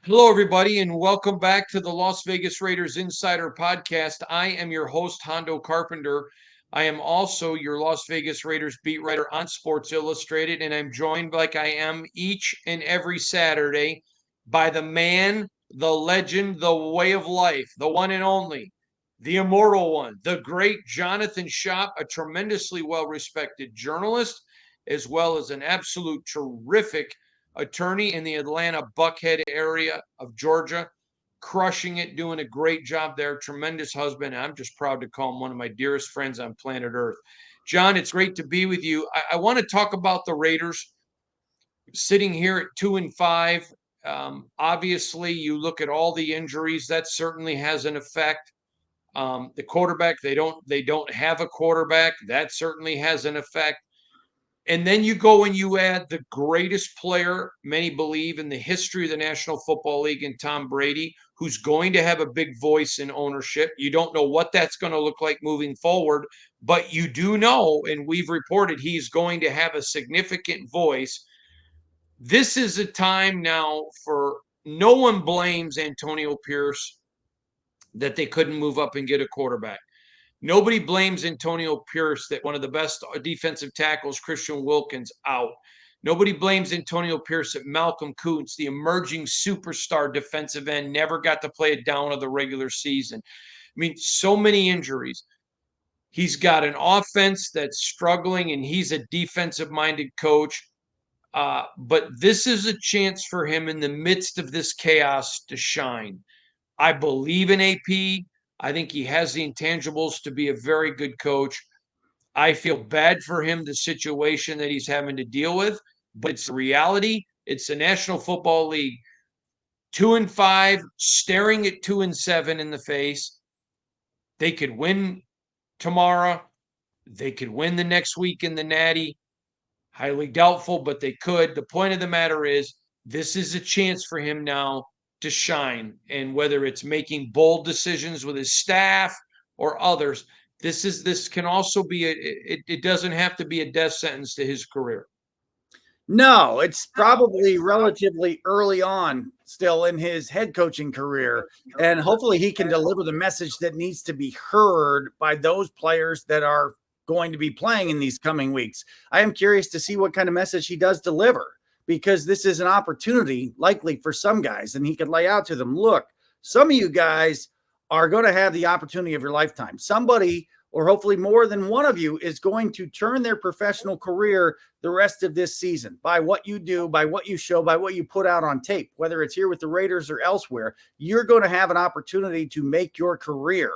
Hello, everybody, and welcome back to the Las Vegas Raiders Insider Podcast. I am your host, Hondo Carpenter. I am also your Las Vegas Raiders beat writer on Sports Illustrated, and I'm joined, like I am each and every Saturday, by the man, the legend, the way of life, the one and only, the immortal one, the great Jonathan Shop, a tremendously well respected journalist, as well as an absolute terrific attorney in the Atlanta Buckhead area of Georgia, crushing it, doing a great job there. Tremendous husband. I'm just proud to call him one of my dearest friends on planet Earth. John, it's great to be with you. I want to talk about the Raiders sitting here at 2-5. Obviously, you look at all the injuries, that certainly has an effect. The quarterback, they don't have a quarterback. That certainly has an effect. And then you go and you add the greatest player, many believe, in the history of the National Football League in Tom Brady, who's going to have a big voice in ownership. You don't know what that's going to look like moving forward, but you do know, and we've reported he's going to have a significant voice. This is a time now for no one blames Antonio Pierce that they couldn't move up and get a quarterback. Nobody blames Antonio Pierce that one of the best defensive tackles, Christian Wilkins, out. Nobody blames Antonio Pierce that Malcolm Kuntz, the emerging superstar defensive end, never got to play a down of the regular season. I mean, so many injuries. He's got an offense that's struggling, and he's a defensive minded coach. But this is a chance for him in the midst of this chaos to shine. I believe in AP. I think he has the intangibles to be a very good coach. I feel bad for him, the situation that he's having to deal with, but it's the reality. It's the National Football League. 2-5, staring at 2-7 in the face. They could win tomorrow. They could win the next week in the Natty. Highly doubtful, but they could. The point of the matter is, this is a chance for him now to shine. And whether it's making bold decisions with his staff or others, this can also be it doesn't have to be a death sentence to his career. No, it's probably relatively early on still in his head coaching career. And hopefully he can deliver the message that needs to be heard by those players that are going to be playing in these coming weeks. I am curious to see what kind of message he does deliver, because this is an opportunity likely for some guys. And he could lay out to them, look, some of you guys are going to have the opportunity of your lifetime. Somebody, or hopefully more than one of you, is going to turn their professional career the rest of this season by what you do, by what you show, by what you put out on tape, whether it's here with the Raiders or elsewhere. You're going to have an opportunity to make your career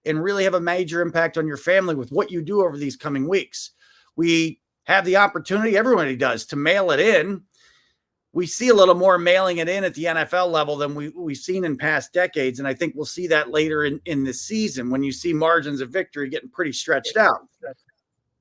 and really have a major impact on your family with what you do over these coming weeks. We have the opportunity, everybody does, to mail it in. We see a little more mailing it in at the NFL level than we've seen in past decades. And I think we'll see that later in the season when you see margins of victory getting pretty stretched out.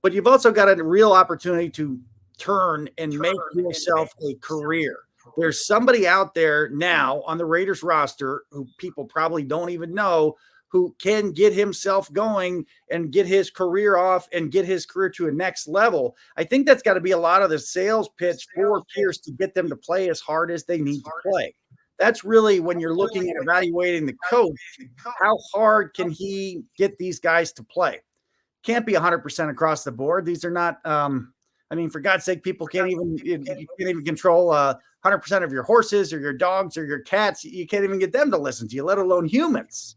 But you've also got a real opportunity to turn and make yourself a career. There's somebody out there now on the Raiders roster who people probably don't even know, who can get himself going and get his career off and get his career to a next level. I think that's got to be a lot of the sales pitch for Pierce to get them to play as hard as they need to play. That's really when you're looking at evaluating the coach, how hard can he get these guys to play? Can't be 100% across the board. These are not, I mean, for God's sake, people you can't even control 100% of your horses or your dogs or your cats. You can't even get them to listen to you, let alone humans.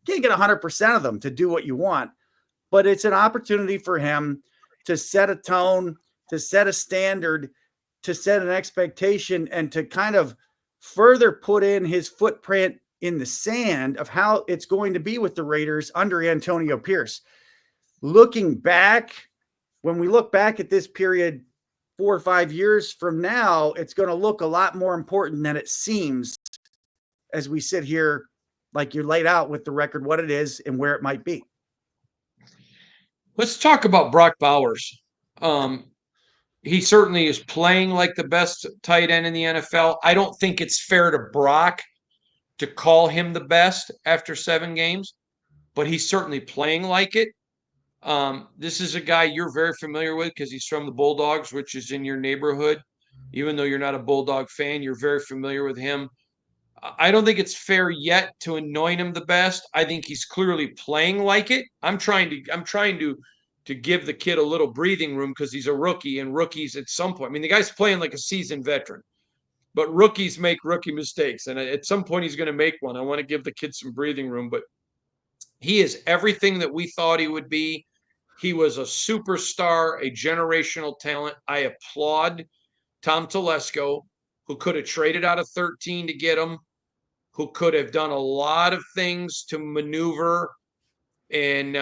You can't get 100% of them to do what you want, but it's an opportunity for him to set a tone, to set a standard, to set an expectation, and to kind of further put in his footprint in the sand of how it's going to be with the Raiders under Antonio Pierce. Looking back, when we look back at this period 4 or 5 years from now, it's going to look a lot more important than it seems as we sit here, like you're laid out with the record, what it is and where it might be. Let's talk about Brock Bowers. He certainly is playing like the best tight end in the NFL. I don't think it's fair to Brock to call him the best after 7 games, but he's certainly playing like it. This is a guy you're very familiar with because he's from the Bulldogs, which is in your neighborhood. Even though you're not a Bulldog fan, you're very familiar with him. I don't think it's fair yet to anoint him the best. I think he's clearly playing like it. I'm trying to give the kid a little breathing room because he's a rookie, and rookies at some point. I mean, the guy's playing like a seasoned veteran, but rookies make rookie mistakes, and at some point he's going to make one. I want to give the kid some breathing room, but he is everything that we thought he would be. He was a superstar, a generational talent. I applaud Tom Telesco, who could have traded out of 13 to get him, who could have done a lot of things to maneuver, and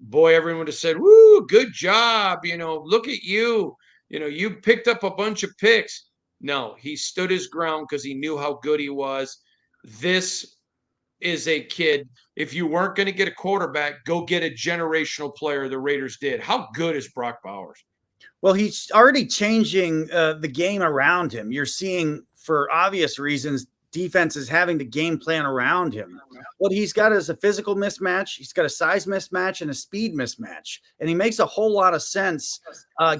boy, everyone would have said, "Woo, good job! Look at you. You picked up a bunch of picks." No, he stood his ground because he knew how good he was. This is a kid. If you weren't going to get a quarterback, go get a generational player. The Raiders did. How good is Brock Bowers? Well, he's already changing the game around him. You're seeing, for obvious reasons, defenses having to game plan around him. What he's got is a physical mismatch. He's got a size mismatch and a speed mismatch. And he makes a whole lot of sense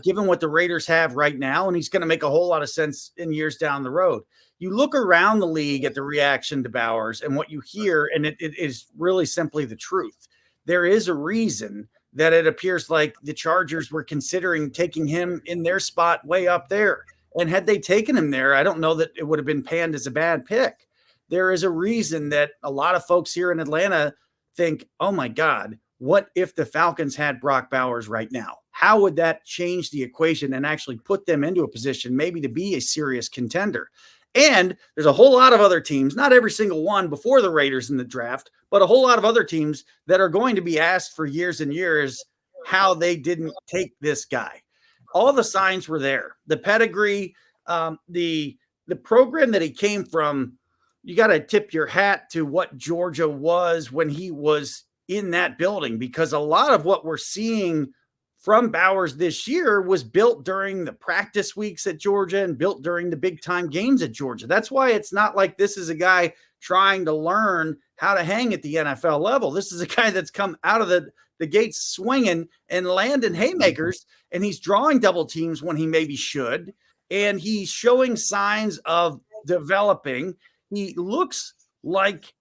given what the Raiders have right now. And he's going to make a whole lot of sense in years down the road. You look around the league at the reaction to Bowers and what you hear, and it is really simply the truth. There is a reason that it appears like the Chargers were considering taking him in their spot way up there. And had they taken him there, I don't know that it would have been panned as a bad pick. There is a reason that a lot of folks here in Atlanta think, oh my God, what if the Falcons had Brock Bowers right now? How would that change the equation and actually put them into a position maybe to be a serious contender? And there's a whole lot of other teams, not every single one before the Raiders in the draft, but a whole lot of other teams that are going to be asked for years and years how they didn't take this guy. All the signs were there. The pedigree, the program that he came from, you got to tip your hat to what Georgia was when he was in that building, because a lot of what we're seeing from Bowers this year was built during the practice weeks at Georgia and built during the big time games at Georgia. That's why it's not like this is a guy trying to learn how to hang at the NFL level. This is a guy that's come out of the gates swinging and landing haymakers, and he's drawing double teams when he maybe should. And he's showing signs of developing. He looks like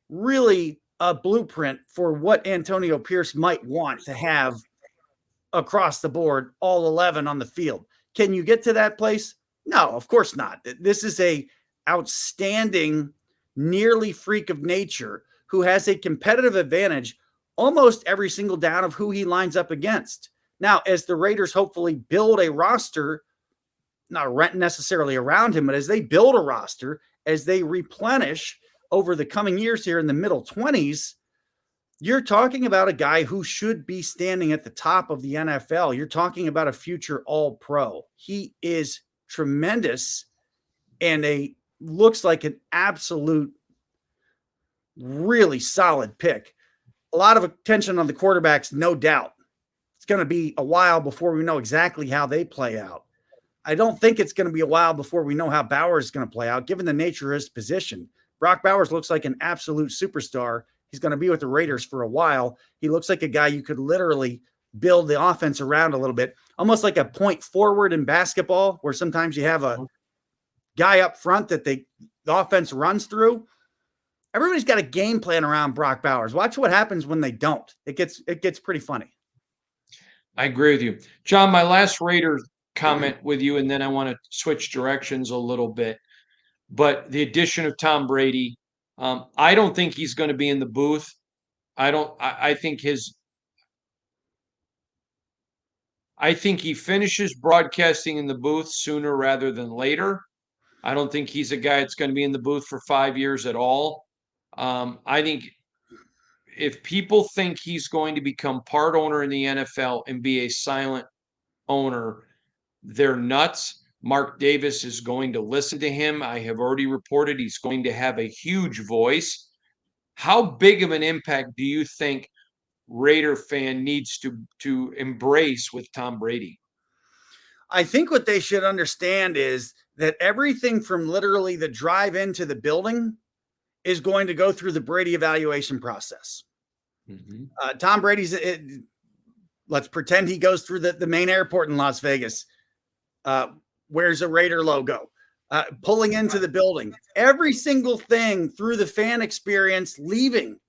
really a blueprint for what Antonio Pierce might want to have across the board, all 11 on the field. Can you get to that place? No, of course not. This is a outstanding, nearly freak of nature who has a competitive advantage almost every single down of who he lines up against. Now, as the Raiders hopefully build a roster, not necessarily around him, but as they build a roster, as they replenish over the coming years here in the middle 20s, you're talking about a guy who should be standing at the top of the NFL. You're talking about a future All-Pro. He is tremendous and looks like an absolute really solid pick. A lot of attention on the quarterbacks, no doubt. It's going to be a while before we know exactly how they play out. I don't think it's going to be a while before we know how Bowers is going to play out, given the nature of his position. Brock Bowers looks like an absolute superstar. He's going to be with the Raiders for a while. He looks like a guy you could literally build the offense around a little bit, almost like a point forward in basketball, where sometimes you have a guy up front that the offense runs through. Everybody's got a game plan around Brock Bowers. Watch what happens when they don't. It gets pretty funny. I agree with you. John, my last Raider comment with you, and then I want to switch directions a little bit. But the addition of Tom Brady, I don't think he's going to be in the booth. I think he finishes broadcasting in the booth sooner rather than later. I don't think he's a guy that's going to be in the booth for 5 years at all. I think if people think he's going to become part owner in the NFL and be a silent owner, they're nuts. Mark Davis is going to listen to him. I have already reported he's going to have a huge voice. How big of an impact do you think Raider fan needs to embrace with Tom Brady? I think what they should understand is that everything from literally the drive into the building is going to go through the Brady evaluation process. Mm-hmm. Tom Brady's, let's pretend he goes through the main airport in Las Vegas, wears a Raider logo. pulling into the building. Every single thing through the fan experience leaving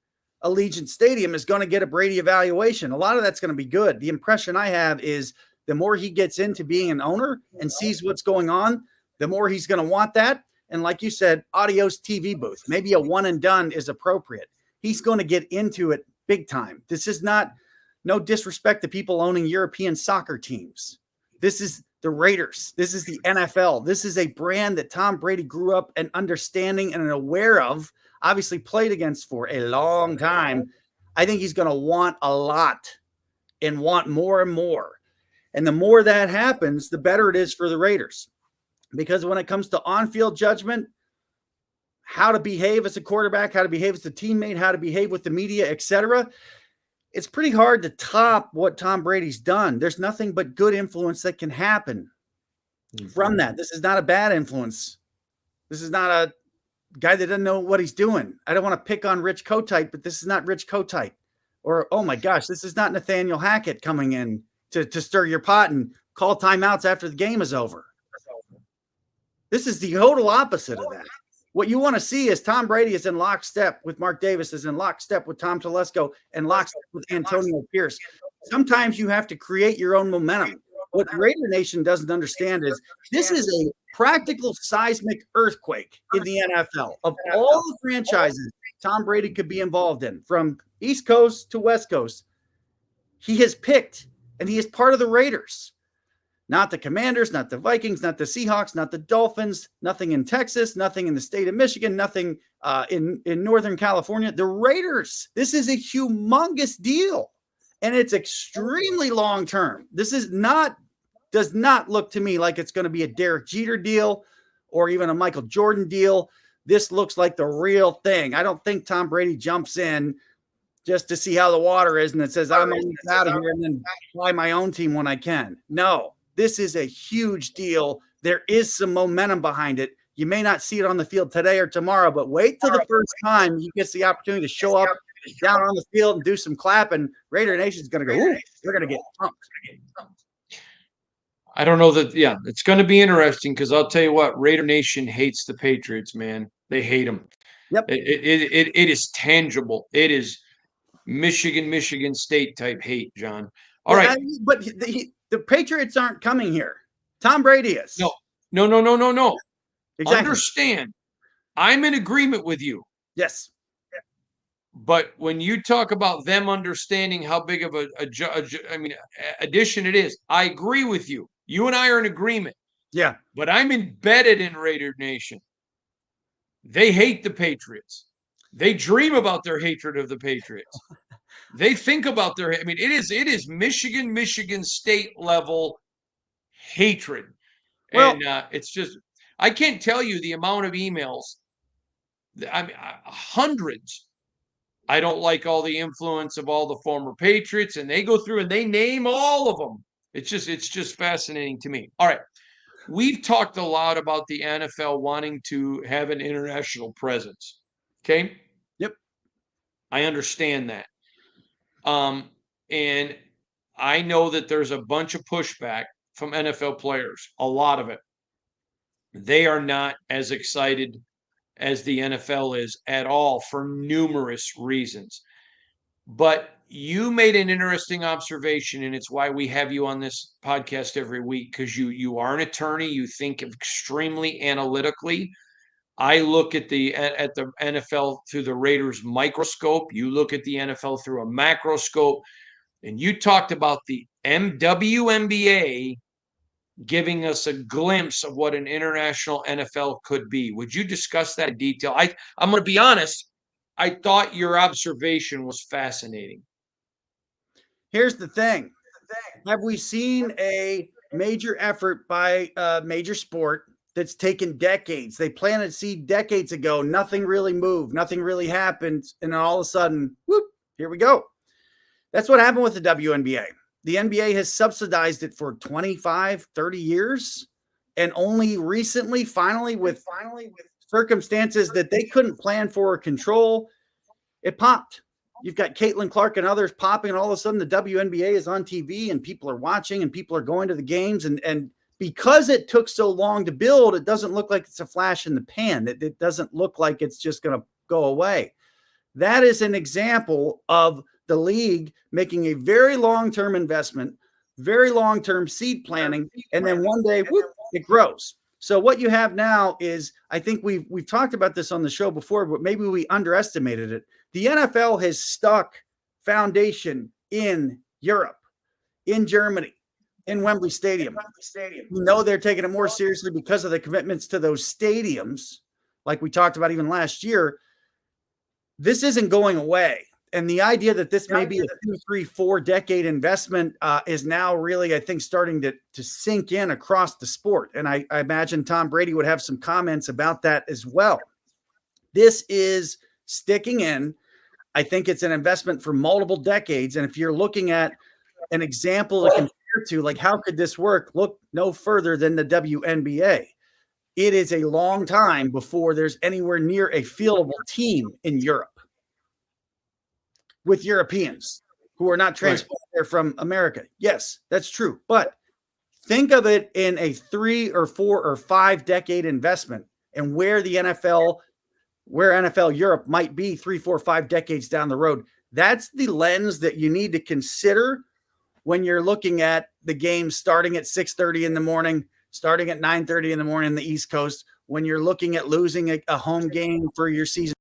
Allegiant Stadium is going to get a Brady evaluation. A lot of that's going to be good. The impression I have is the more he gets into being an owner and sees what's going on, the more he's going to want that. And like you said, adios TV booth. Maybe a one and done is appropriate. He's going to get into it big time. This is not, no disrespect to people owning European soccer teams. This is the Raiders. This is the NFL. This is a brand that Tom Brady grew up and understanding and aware of, obviously played against for a long time. I think he's going to want a lot and want more and more. And the more that happens, the better it is for the Raiders. Because when it comes to on-field judgment, how to behave as a quarterback, how to behave as a teammate, how to behave with the media, etc., it's pretty hard to top what Tom Brady's done. There's nothing but good influence that can happen from that. This is not a bad influence. This is not a guy that doesn't know what he's doing. I don't want to pick on Rich Kotite, but this is not Rich Kotite. Or, oh my gosh, this is not Nathaniel Hackett coming in to stir your pot and call timeouts after the game is over. This is the total opposite of that. What you want to see is Tom Brady is in lockstep with Mark Davis, is in lockstep with Tom Telesco, and lockstep with Antonio Pierce. Sometimes you have to create your own momentum. What Raider Nation doesn't understand is this is a practical seismic earthquake in the NFL. Of all the franchises Tom Brady could be involved in, from East Coast to West Coast, he has picked, and he is part of the Raiders. Not the Commanders, not the Vikings, not the Seahawks, not the Dolphins, nothing in Texas, nothing in the state of Michigan, nothing in Northern California. The Raiders, this is a humongous deal, and it's extremely long-term. This is does not look to me like it's going to be a Derek Jeter deal or even a Michael Jordan deal. This looks like the real thing. I don't think Tom Brady jumps in just to see how the water is and it says, I'm out of here and then fly my own team when I can. No. This is a huge deal. There is some momentum behind it. You may not see it on the field today or tomorrow, but wait till the first time he gets the opportunity to show up down on the field and do some clapping. Raider Nation's going to go, ooh, they're going to get pumped. I don't know that. Yeah, it's going to be interesting because I'll tell you what, Raider Nation hates the Patriots, man. They hate them. Yep. It is tangible. It is Michigan State type hate, John. All right. But the Patriots aren't coming here. Tom Brady is. No. Exactly. Understand. I'm in agreement with you. Yes. But when you talk about them understanding how big of addition it is, I agree with you. You and I are in agreement. Yeah. But I'm embedded in Raider Nation. They hate the Patriots. They dream about their hatred of the Patriots. They think about it is Michigan State level hatred. Well, and it's just, I can't tell you the amount of emails. I mean, hundreds. I don't like all the influence of all the former Patriots, and they go through and they name all of them. It's just fascinating to me. All right. We've talked a lot about the NFL wanting to have an international presence. Okay. Yep. I understand that. And I know that there's a bunch of pushback from NFL players, a lot of it. They are not as excited as the NFL is at all for numerous reasons. But you made an interesting observation, and it's why we have you on this podcast every week, because you are an attorney. You think extremely analytically. I look at the NFL through the Raiders microscope. You look at the NFL through a macroscope. And you talked about the WNBA giving us a glimpse of what an international NFL could be. Would you discuss that in detail? I'm going to be honest. I thought your observation was fascinating. Here's the thing. Have we seen a major effort by a major sport that's taken decades? They planted seed decades ago. Nothing really moved. Nothing really happened. And then all of a sudden, whoop, here we go. That's what happened with the WNBA. The NBA has subsidized it for 25, 30 years. And only recently, finally, with circumstances that they couldn't plan for or control, it popped. You've got Caitlin Clark and others popping, and all of a sudden the WNBA is on TV and people are watching and people are going to the games and because it took so long to build, it doesn't look like it's a flash in the pan. It doesn't look like it's just going to go away. That is an example of the league making a very long-term investment, very long-term seed planning, and then one day, whoop, it grows. So what you have now is, I think we've talked about this on the show before, but maybe we underestimated it. The NFL has stuck foundation in Europe, in Germany, in Wembley Stadium. We know they're taking it more seriously because of the commitments to those stadiums, like we talked about even last year. This isn't going away. And the idea that this may be a 2, 3, 4 decade investment is now really, I think, starting to sink in across the sport. And I imagine Tom Brady would have some comments about that as well. This is sticking in. I think it's an investment for multiple decades. And if you're looking at an example to compare to, like, how could this work? Look no further than the WNBA. It is a long time before there's anywhere near a fieldable team in Europe with Europeans who are not transplanted there from America. Yes, that's true. But think of it in a 3 or 4 or 5 decade investment, and where the NFL, where NFL Europe might be 3, 4, 5 decades down the road. That's the lens that you need to consider when you're looking at the game starting at 6:30 in the morning, starting at 9:30 in the morning on the East Coast, when you're looking at losing a home game for your season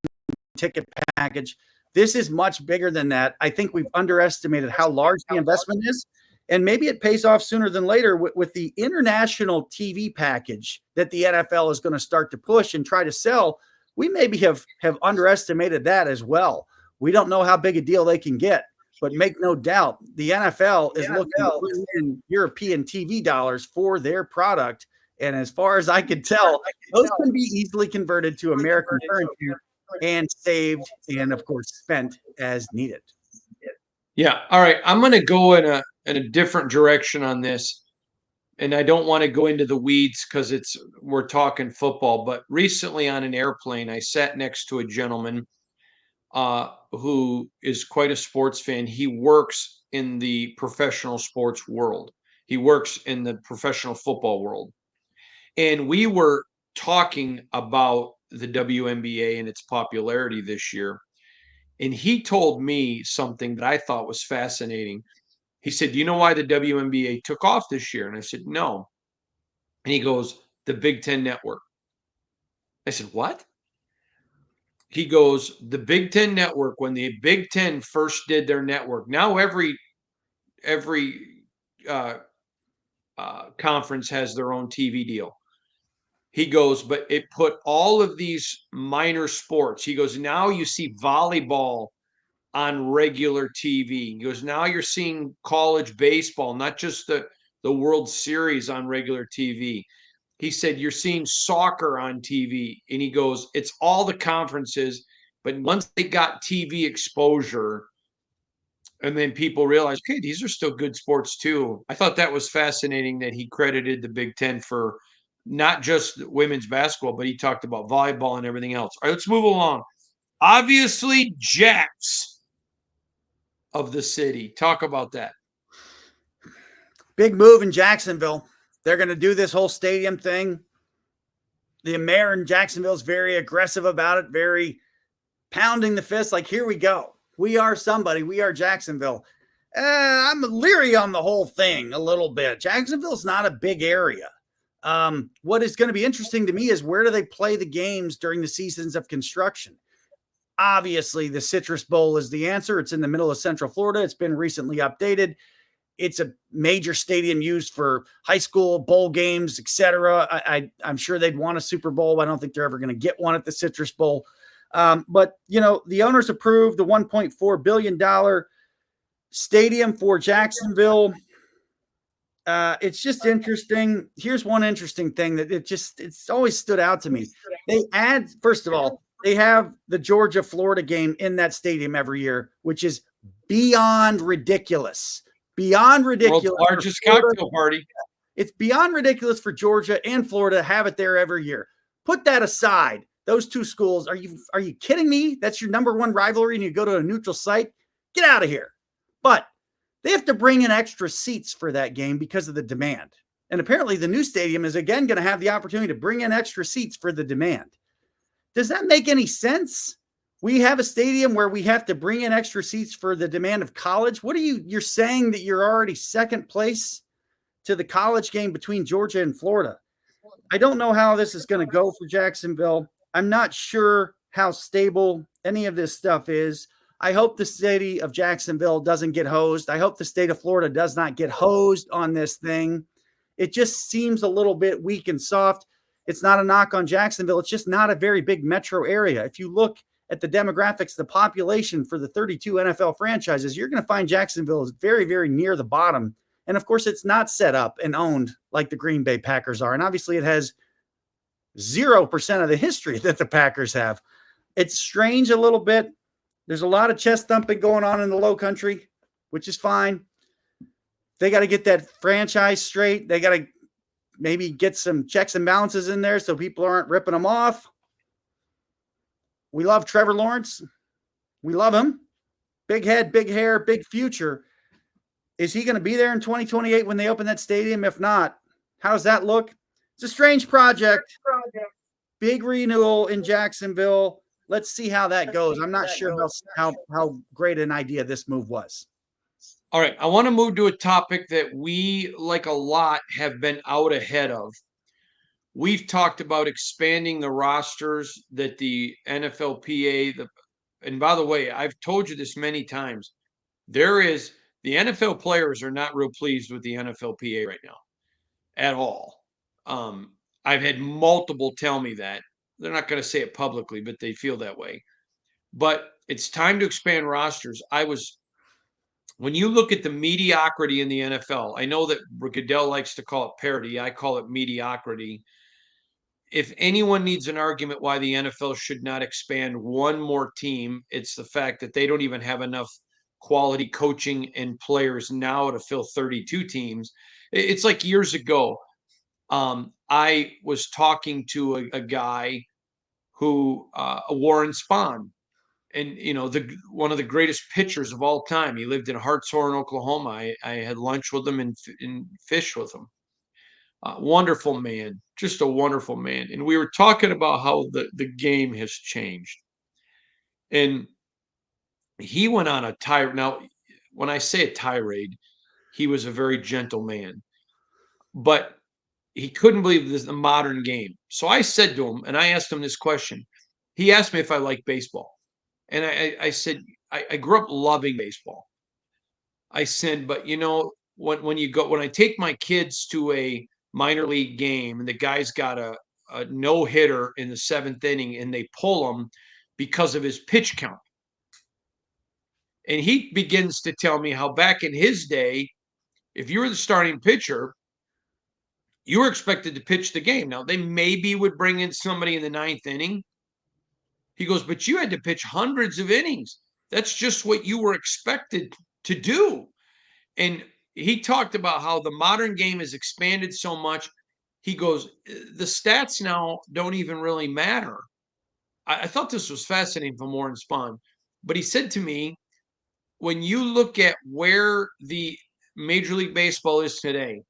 ticket package. This is much bigger than that. I think we've underestimated how large the investment is, and maybe it pays off sooner than later with the international TV package that the NFL is going to start to push and try to sell. We maybe have underestimated that as well. We don't know how big a deal they can get, but make no doubt, the NFL is looking to bring in European TV dollars for their product. And as far as I could tell, those can be easily converted to American currency and saved and, of course, spent as needed. Yeah. All right. I'm going to go in a different direction on this. And I don't want to go into the weeds because we're talking football. But recently on an airplane, I sat next to a gentleman who is quite a sports fan. He works in the professional sports world. He works in the professional football world. And we were talking about the WNBA and its popularity this year. And he told me something that I thought was fascinating. He said, "Do you know why the WNBA took off this year?" And I said, "No." And he goes, "The Big Ten Network." I said, "What?" He goes, "The Big Ten Network, when the Big Ten first did their network, now every conference has their own TV deal." He goes, "But it put all of these minor sports." He goes, "Now you see volleyball on regular TV." He goes, "Now you're seeing college baseball, not just the World Series on regular TV." He said, "You're seeing soccer on TV." And he goes, "It's all the conferences, but once they got TV exposure, and then people realized, okay, these are still good sports too." I thought that was fascinating that he credited the Big Ten for not just women's basketball, but he talked about volleyball and everything else. All right, let's move along. Obviously, Jax of the city. Talk about that. Big move in Jacksonville. They're going to do this whole stadium thing. The mayor in Jacksonville is very aggressive about it, very pounding the fist, like, here we go. We are somebody. We are Jacksonville. I'm leery on the whole thing a little bit. Jacksonville's not a big area. What is going to be interesting to me is, where do they play the games during the seasons of construction? Obviously, the Citrus Bowl is the answer. It's in the middle of Central Florida. It's been recently updated. It's a major stadium used for high school bowl games, etc. I'm sure they'd want a Super Bowl. I don't think they're ever going to get one at the Citrus Bowl. But, you know, the owners approved the $1.4 billion stadium for Jacksonville. It's just interesting. Here's one interesting thing that it's always stood out to me. They add, first of all, they have the Georgia-Florida game in that stadium every year, which is beyond ridiculous. Beyond ridiculous. World's largest cocktail party. It's beyond ridiculous for Georgia and Florida to have it there every year. Put that aside. Those two schools, are you kidding me? That's your number one rivalry and you go to a neutral site? Get out of here. But they have to bring in extra seats for that game because of the demand. And apparently the new stadium is again going to have the opportunity to bring in extra seats for the demand. Does that make any sense? We have a stadium where we have to bring in extra seats for the demand of college. What are you're saying that you're already second place to the college game between Georgia and Florida? I don't know how this is going to go for Jacksonville. I'm not sure how stable any of this stuff is. I hope the city of Jacksonville doesn't get hosed. I hope the state of Florida does not get hosed on this thing. It just seems a little bit weak and soft. It's not a knock on Jacksonville. It's just not a very big metro area. If you look at the demographics, the population for the 32 NFL franchises, you're going to find Jacksonville is very, very near the bottom. And of course, it's not set up and owned like the Green Bay Packers are. And obviously, it has 0% of the history that the Packers have. It's strange a little bit. There's a lot of chest thumping going on in the low country, which is fine. They got to get that franchise straight. They got to maybe get some checks and balances in there so people aren't ripping them off. We love Trevor Lawrence. We love him. Big head, big hair, big future. Is he going to be there in 2028 when they open that stadium? If not, how does that look? It's a strange project. Big renewal in Jacksonville. Let's see how that goes. I'm not sure how great an idea this move was. All right. I want to move to a topic that we, like a lot, have been out ahead of. We've talked about expanding the rosters that the NFLPA, and by the way, I've told you this many times. The NFL players are not real pleased with the NFLPA right now at all. I've had multiple tell me that. They're not going to say it publicly, but they feel that way. But it's time to expand rosters. When you look at the mediocrity in the NFL, I know that Goodell likes to call it parity. I call it mediocrity. If anyone needs an argument why the NFL should not expand one more team, it's the fact that they don't even have enough quality coaching and players now to fill 32 teams. It's like years ago. I was talking to a guy who, Warren Spahn, and one of the greatest pitchers of all time. He lived in Hartshorn, Oklahoma. I had lunch with him and fished with him. Wonderful man, just a wonderful man. And we were talking about how the game has changed. And he went on a tirade. Now, when I say a tirade, he was a very gentle man, but he couldn't believe this the modern game. So I said to him, and I asked him this question. He asked me if I like baseball. And I said, I grew up loving baseball. I said, but when I take my kids to a minor league game and the guy's got a no hitter in the seventh inning and they pull him because of his pitch count. And he begins to tell me how back in his day, if you were the starting pitcher, you were expected to pitch the game. Now, they maybe would bring in somebody in the ninth inning. He goes, but you had to pitch hundreds of innings. That's just what you were expected to do. And he talked about how the modern game has expanded so much. He goes, the stats now don't even really matter. I thought this was fascinating from Warren Spahn. But he said to me, when you look at where the Major League Baseball is today,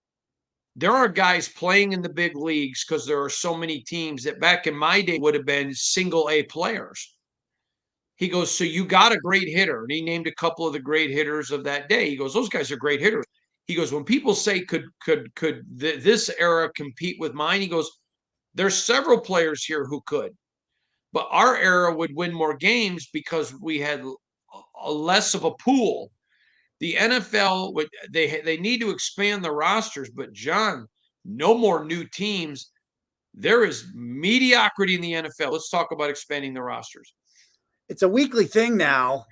there are guys playing in the big leagues because there are so many teams that back in my day would have been single A players. He goes, so you got a great hitter. And he named a couple of the great hitters of that day. He goes, those guys are great hitters. He goes, when people say, could this era compete with mine? He goes, there's several players here who could. But our era would win more games because we had a less of a pool. The NFL they need to expand the rosters, but John, no more new teams. There is mediocrity in the NFL. Let's talk about expanding the rosters. It's a weekly thing now.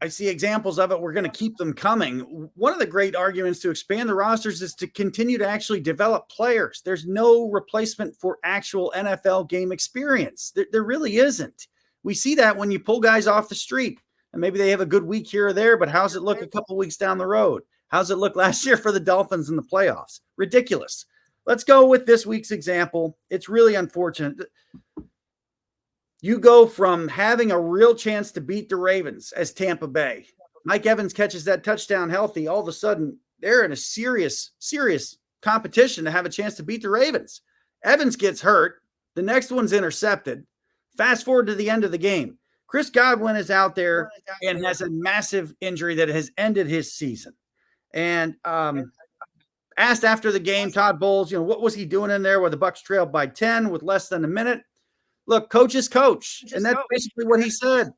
I see examples of it. We're going to keep them coming. One of the great arguments to expand the rosters is to continue to actually develop players. There's no replacement for actual NFL game experience. There really isn't. We see that when you pull guys off the street and maybe they have a good week here or there, but how's it look a couple weeks down the road? How's it look last year for the Dolphins in the playoffs? Ridiculous. Let's go with this week's example. It's really unfortunate. You go from having a real chance to beat the Ravens as Tampa Bay. Mike Evans catches that touchdown healthy. All of a sudden, they're in a serious competition to have a chance to beat the Ravens. Evans gets hurt. The next one's intercepted. Fast forward to the end of the game. Chris Godwin is out there and has a massive injury that has ended his season. And asked after the game, Todd Bowles, what was he doing in there where the Bucs trailed by 10 with less than a minute? Look, coach is coach. And that's basically what he said.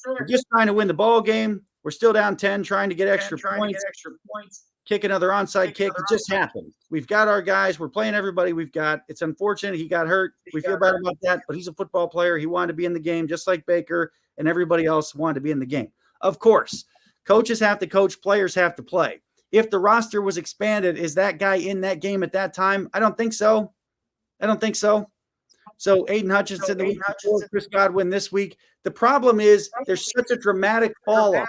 We're just trying to win the ball game. We're still down 10, trying to get extra points. Kick another onside kick. It just happened. We've got our guys. We're playing everybody we've got. It's unfortunate he got hurt. We feel bad about that, but he's a football player. He wanted to be in the game just like Baker and everybody else wanted to be in the game. Of course, coaches have to coach, players have to play. If the roster was expanded, is that guy in that game at that time? I don't think so. So Aiden Hutchinson the week before, Chris Godwin this week. The problem is there's such a dramatic fall off.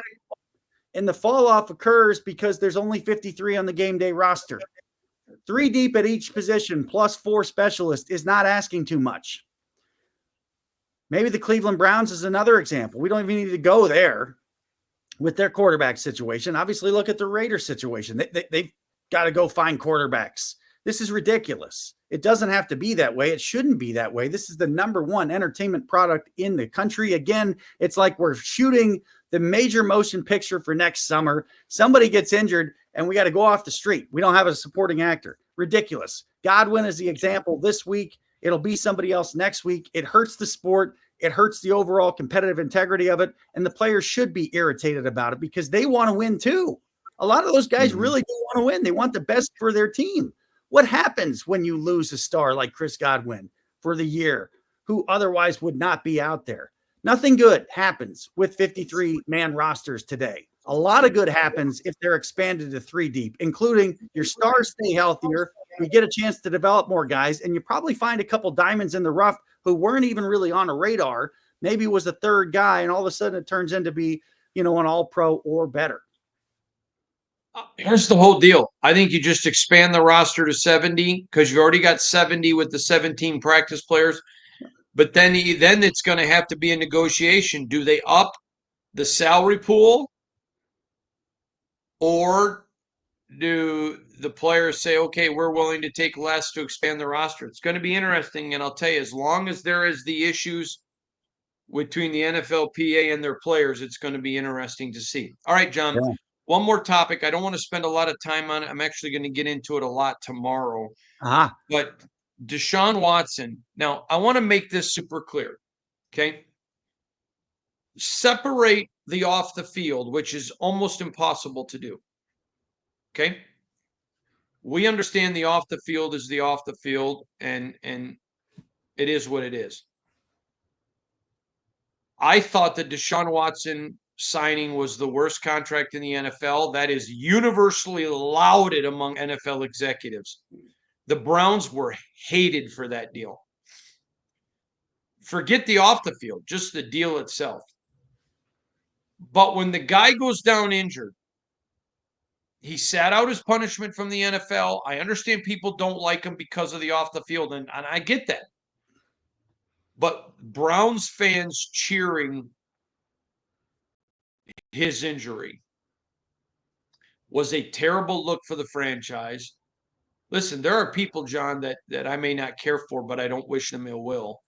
And the fall off occurs because there's only 53 on the game day roster. 3 deep at each position plus 4 specialists is not asking too much. Maybe the Cleveland Browns is another example. We don't even need to go there with their quarterback situation. Obviously, look at the Raiders situation. They've got to go find quarterbacks. This is ridiculous. It doesn't have to be that way. It shouldn't be that way. This is the number one entertainment product in the country. Again, it's like we're shooting the major motion picture for next summer. Somebody gets injured and we got to go off the street. We don't have a supporting actor. Ridiculous. Godwin is the example this week. It'll be somebody else next week. It hurts the sport. It hurts the overall competitive integrity of it. And the players should be irritated about it because they want to win too. A lot of those guys really do want to win. They want the best for their team. What happens when you lose a star like Chris Godwin for the year, who otherwise would not be out there? Nothing good happens with 53-man rosters today. A lot of good happens if they're expanded to 3 deep, including your stars stay healthier, you get a chance to develop more guys, and you probably find a couple diamonds in the rough who weren't even really on a radar. Maybe was a third guy, and all of a sudden it turns into be, an all-pro or better. Here's the whole deal. I think you just expand the roster to 70 because you already got 70 with the 17 practice players. But then it's going to have to be a negotiation. Do they up the salary pool, or do the players say, okay, we're willing to take less to expand the roster? It's going to be interesting. And I'll tell you, as long as there is the issues between the NFLPA and their players, it's going to be interesting to see. All right, John. Yeah. One more topic. I don't want to spend a lot of time on it. I'm actually going to get into it a lot tomorrow. But Deshaun Watson. Now, I want to make this super clear, okay? Separate the off the field, which is almost impossible to do, okay? We understand the off the field is the off the field, and it is what it is. I thought the Deshaun Watson signing was the worst contract in the NFL. That is universally lauded among NFL executives. The Browns were hated for that deal. Forget the off the field, just the deal itself. But when the guy goes down injured, he sat out his punishment from the NFL. I understand people don't like him because of the off the field, and I get that. But Browns fans cheering his injury was a terrible look for the franchise. Listen, there are people, John, that I may not care for, but I don't wish them ill will.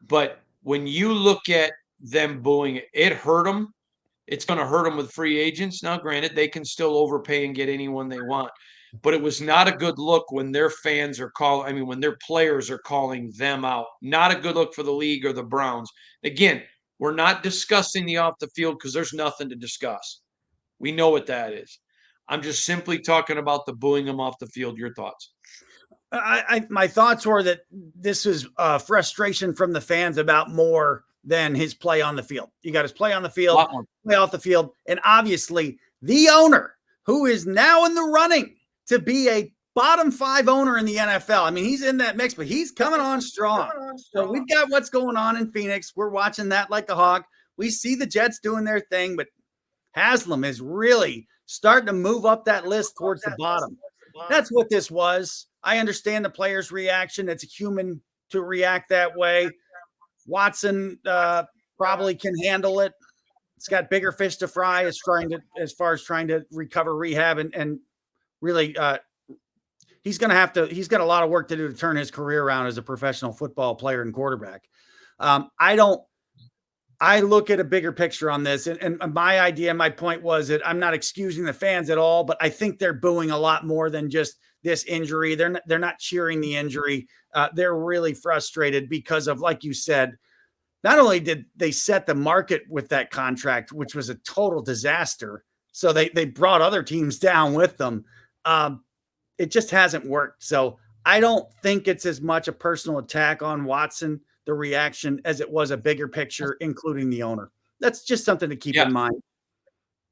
But when you look at them booing it hurt them. It's going to hurt them with free agents. Now, granted, they can still overpay and get anyone they want. But it was not a good look when their fans are when their players are calling them out. Not a good look for the league or the Browns. Again, we're not discussing the off the field because there's nothing to discuss. We know what that is. I'm just simply talking about the booing them off the field. Your thoughts? My thoughts were that this was frustration from the fans about more than his play on the field. You got his play on the field, play off the field, and obviously the owner, who is now in the running to be a bottom 5 owner in the NFL. I mean, he's in that mix, but he's coming on strong. So we've got what's going on in Phoenix. We're watching that like a hawk. We see the Jets doing their thing, but Haslam is really starting to move up that list towards the bottom. That's what this was. I understand the player's reaction. It's human to react that way. Watson probably can handle it. It's got bigger fish to fry as far as trying to recover rehab and really he's got a lot of work to do to turn his career around as a professional football player and quarterback. I look at a bigger picture on this, and my idea, my point was that I'm not excusing the fans at all, but I think they're booing a lot more than just this injury. They're not cheering the injury. They're really frustrated because of, like you said, not only did they set the market with that contract, which was a total disaster, so they brought other teams down with them. It just hasn't worked. So I don't think it's as much a personal attack on Watson, the reaction, as it was a bigger picture, including the owner. That's just something to keep in mind.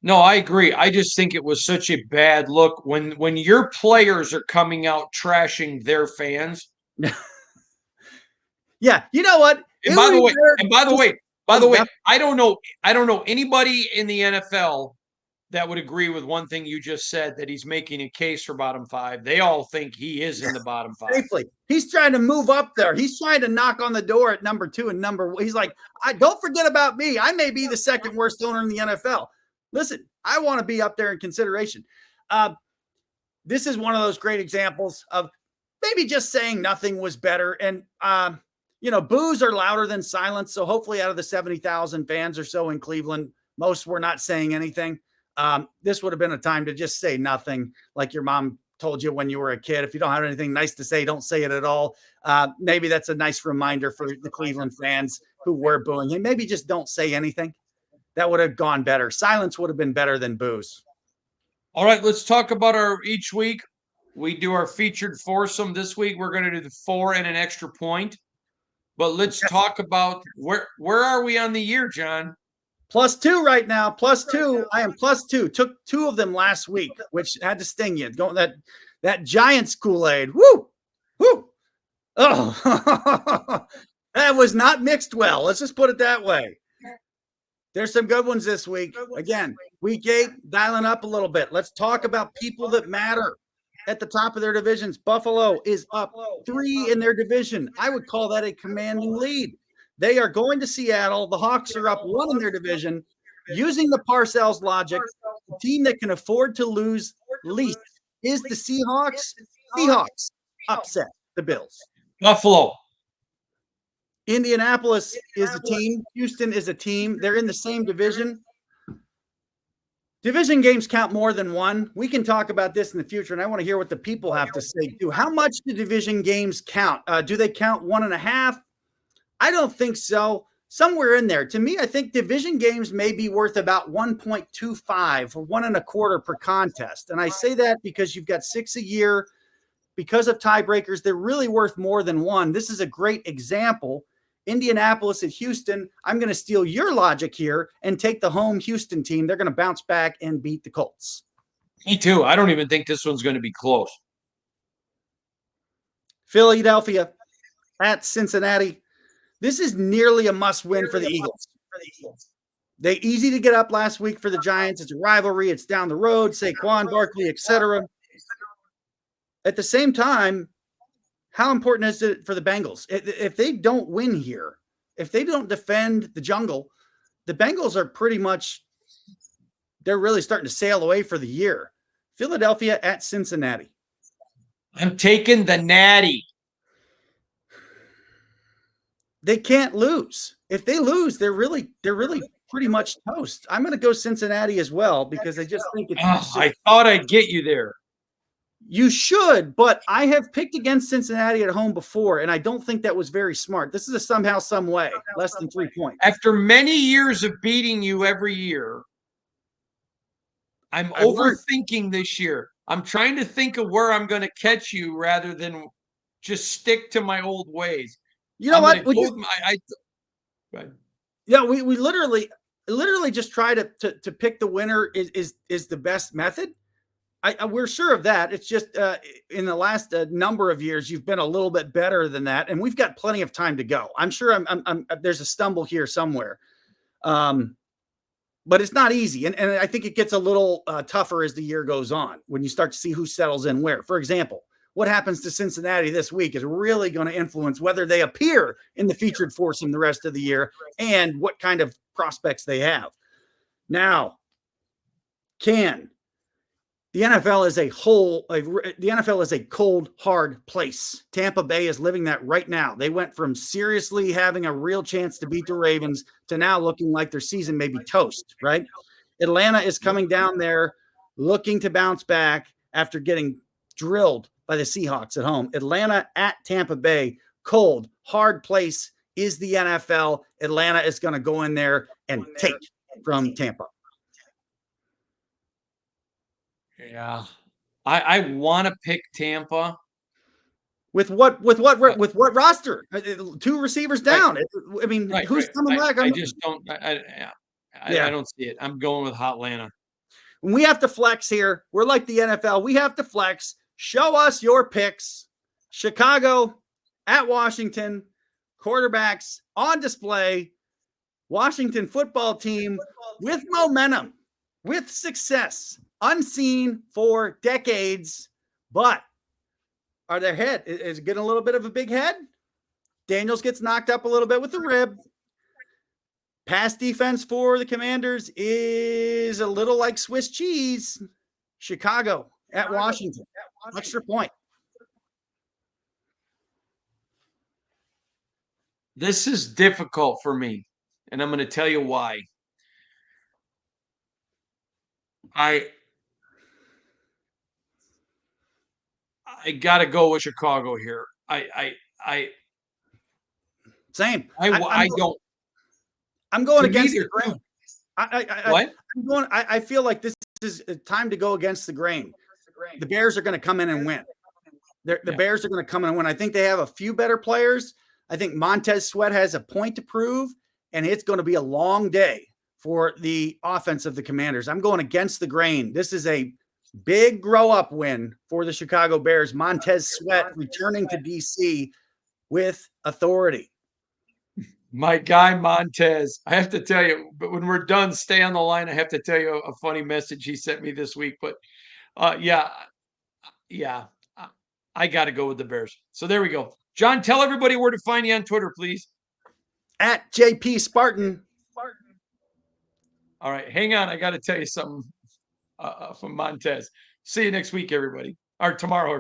No, I agree. I just think it was such a bad look when your players are coming out trashing their fans. Yeah, you know what? And by the way, I don't know anybody in the NFL that would agree with one thing you just said, that he's making a case for bottom 5. They all think he is in the bottom 5. Safely. He's trying to move up there. He's trying to knock on the door at number 2 and number 1. He's like, don't forget about me. I may be the second worst owner in the NFL. Listen, I want to be up there in consideration. This is one of those great examples of maybe just saying nothing was better. And, boos are louder than silence. So hopefully out of the 70,000 fans or so in Cleveland, most were not saying anything. This would have been a time to just say nothing, like your mom told you when you were a kid. If you don't have anything nice to say, don't say it at all. Maybe that's a nice reminder for the Cleveland fans who were booing him. Maybe just don't say anything. That would have gone better. Silence would have been better than boos. All right, let's talk about each week. We do our featured foursome. This week we're going to do the 4 and an extra point. But let's talk about where are we on the year, John? +2 right now. +2. I am +2. Took 2 of them last week, which had to sting you. Going that Giants Kool-Aid. Woo! Woo! Oh, that was not mixed well. Let's just put it that way. There's some good ones this week. Again, week 8, dialing up a little bit. Let's talk about people that matter at the top of their divisions. Buffalo is up 3 in their division. I would call that a commanding lead. They are going to Seattle. The Hawks are up 1 in their division. Using the Parcells logic, the team that can afford to lose least is the Seahawks. Seahawks upset the Bills. Buffalo. Indianapolis is a team. Houston is a team. They're in the same division. Division games count more than one. We can talk about this in the future, and I want to hear what the people have to say too. How much do division games count? Do they count 1.5? I don't think so. Somewhere in there. To me, I think division games may be worth about 1.25 or 1.25 per contest. And I say that because you've got 6 a year. Because of tiebreakers, they're really worth more than 1. This is a great example. Indianapolis at Houston. I'm going to steal your logic here and take the home Houston team. They're going to bounce back and beat the Colts. Me too. I don't even think this one's going to be close. Philadelphia at Cincinnati. This is nearly a must-win for the Eagles. They easy to get up last week for the Giants. It's a rivalry. It's down the road. Saquon Barkley, etc. At the same time, how important is it for the Bengals? If they don't win here, if they don't defend the jungle, the Bengals are pretty much, they're really starting to sail away for the year. Philadelphia at Cincinnati. I'm taking the Natty. They can't lose. If they lose, they're really pretty much toast. I'm going to go Cincinnati as well because I just think it's. I thought I'd get you there. You should, but I have picked against Cincinnati at home before, and I don't think that was very smart. This is a somehow, some way, less than 3 points. After many years of beating you every year, I'm overthinking this year. I'm trying to think of where I'm going to catch you rather than just stick to my old ways. You know what? We literally just try to pick the winner is the best method. We're sure of that. It's just in the last number of years, you've been a little bit better than that, and we've got plenty of time to go. I'm sure there's a stumble here somewhere, but it's not easy, and I think it gets a little tougher as the year goes on when you start to see who settles in where. For example, what happens to Cincinnati this week is really going to influence whether they appear in the featured foursome the rest of the year and what kind of prospects they have. Now, can The NFL is the NFL is a cold, hard place. Tampa Bay is living that right now. They went from seriously having a real chance to beat the Ravens to now looking like their season may be toast, right? Atlanta is coming down there looking to bounce back after getting drilled by the Seahawks at home. Atlanta at Tampa Bay, cold, hard place is the NFL. Atlanta is going to go in there and take from Tampa. Yeah. I want to pick Tampa. With what roster? 2 receivers down. Right. I mean, who's coming back? I just don't. I don't see it. I'm going with Hotlanta. When we have to flex here, we're like the NFL. We have to flex. Show us your picks. Chicago at Washington, quarterbacks on display. Washington football team with momentum, with success, unseen for decades, but are their head is getting a little bit of a big head. Daniels gets knocked up a little bit with the rib. Pass defense for the Commanders is a little like Swiss cheese. Chicago at Washington. Extra point. This is difficult for me, and I'm going to tell you why. I got to go with Chicago here. Same. I don't. I'm going against the grain. What? I feel like this is time to go against the grain. The Bears are going to come in and win. The Bears are going to come in and win. I think they have a few better players. I think Montez Sweat has a point to prove, and it's going to be a long day for the offense of the Commanders. I'm going against the grain. This is a big grow-up win for the Chicago Bears. Montez Sweat returning to DC with authority. My guy Montez, I have to tell you, but when we're done, stay on the line. I have to tell you a funny message he sent me this week. But I got to go with the Bears. So there we go. John, tell everybody where to find you on Twitter, please. At JP Spartan. All right, hang on. I got to tell you something from Montez. See you next week, everybody. Or tomorrow.